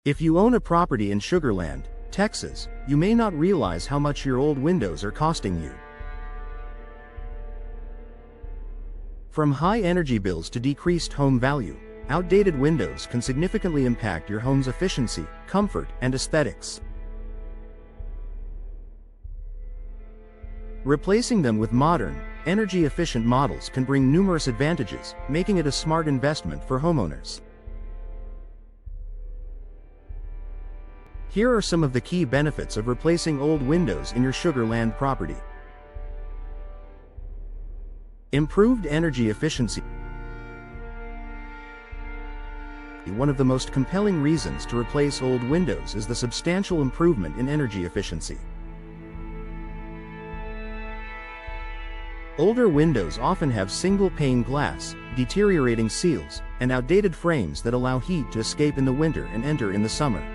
If you own a property in Sugar Land, Texas, you may not realize how much your old windows are costing you. From high energy bills to decreased home value, outdated windows can significantly impact your home's efficiency, comfort, and aesthetics. Replacing them with modern, energy-efficient models can bring numerous advantages, making it a smart investment for homeowners. Here are some of the key benefits of replacing old windows in your Sugar Land property. Improved energy efficiency. One of the most compelling reasons to replace old windows is the substantial improvement in energy efficiency. Older windows often have single-pane glass, deteriorating seals, and outdated frames that allow heat to escape in the winter and enter in the summer.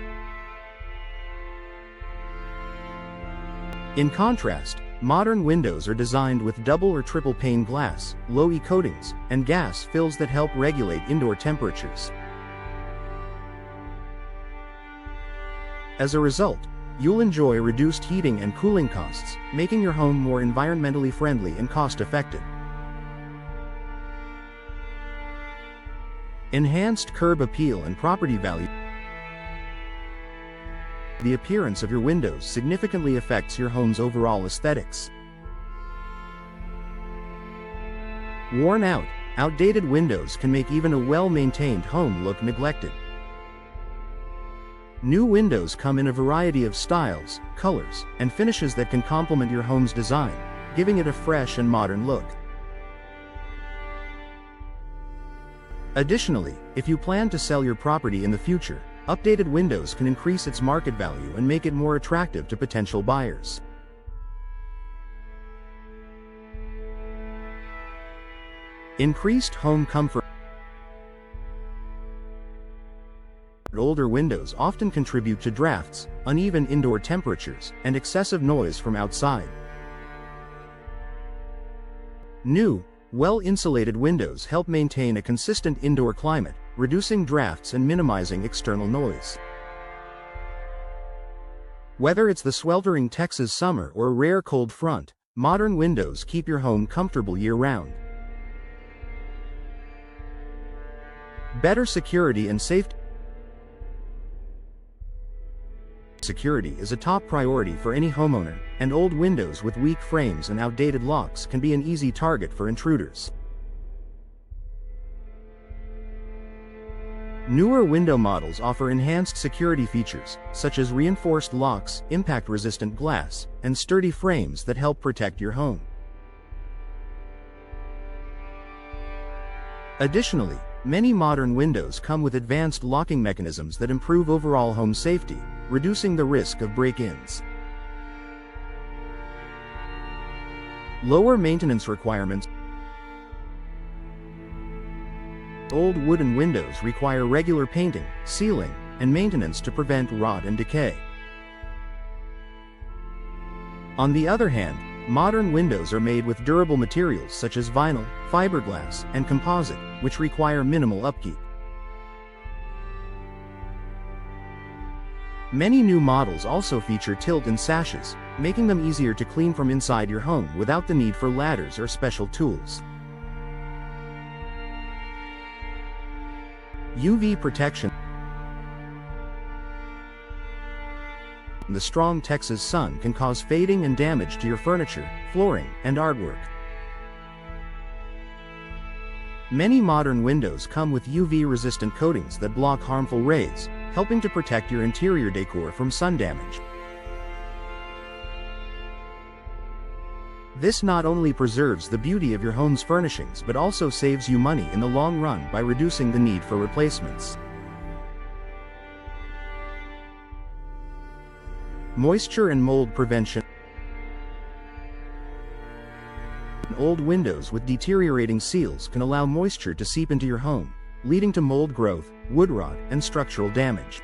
In contrast, modern windows are designed with double or triple pane glass, low-E coatings, and gas fills that help regulate indoor temperatures. As a result, you'll enjoy reduced heating and cooling costs, making your home more environmentally friendly and cost-effective. Enhanced curb appeal and property value. The appearance of your windows significantly affects your home's overall aesthetics. Worn out, outdated windows can make even a well-maintained home look neglected. New windows come in a variety of styles, colors, and finishes that can complement your home's design, giving it a fresh and modern look. Additionally, if you plan to sell your property in the future, updated windows can increase its market value and make it more attractive to potential buyers. Increased home comfort. Older windows often contribute to drafts, uneven indoor temperatures, and excessive noise from outside. New, well-insulated windows help maintain a consistent indoor climate, reducing drafts and minimizing external noise. Whether it's the sweltering Texas summer or a rare cold front, modern windows keep your home comfortable year-round. Better security and safety. Security is a top priority for any homeowner, and old windows with weak frames and outdated locks can be an easy target for intruders. Newer window models offer enhanced security features, such as reinforced locks, impact-resistant glass, and sturdy frames that help protect your home. Additionally, many modern windows come with advanced locking mechanisms that improve overall home safety, reducing the risk of break-ins. Lower maintenance requirements. Old wooden windows require regular painting, sealing, and maintenance to prevent rot and decay. On the other hand, modern windows are made with durable materials such as vinyl, fiberglass, and composite, which require minimal upkeep. Many new models also feature tilt-in sashes, making them easier to clean from inside your home without the need for ladders or special tools. UV protection. The strong Texas sun can cause fading and damage to your furniture, flooring, and artwork. Many modern windows come with UV-resistant coatings that block harmful rays, helping to protect your interior decor from sun damage. This not only preserves the beauty of your home's furnishings but also saves you money in the long run by reducing the need for replacements. Moisture and mold prevention. Old windows with deteriorating seals can allow moisture to seep into your home, leading to mold growth, wood rot, and structural damage.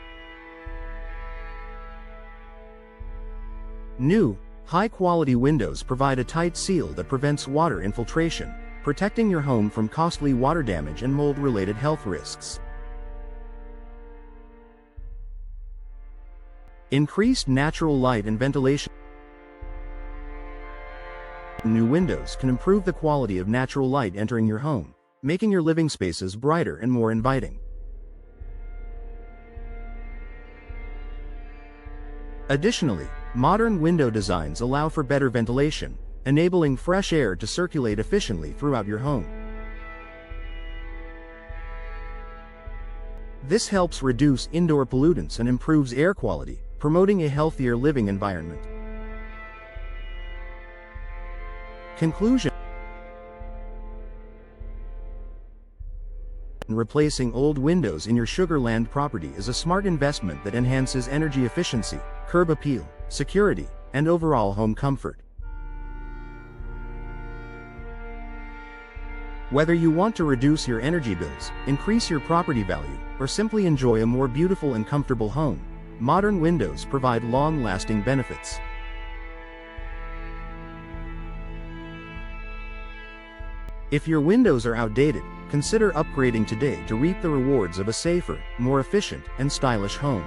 New, high-quality windows provide a tight seal that prevents water infiltration, protecting your home from costly water damage and mold-related health risks. Increased natural light and ventilation. New windows can improve the quality of natural light entering your home, making your living spaces brighter and more inviting. Additionally, modern window designs allow for better ventilation, enabling fresh air to circulate efficiently throughout your home. This helps reduce indoor pollutants and improves air quality, promoting a healthier living environment. Conclusion: replacing old windows in your Sugarland property is a smart investment that enhances energy efficiency, curb appeal, security, and overall home comfort. Whether you want to reduce your energy bills, increase your property value, or simply enjoy a more beautiful and comfortable home, modern windows provide long-lasting benefits. If your windows are outdated, consider upgrading today to reap the rewards of a safer, more efficient, and stylish home.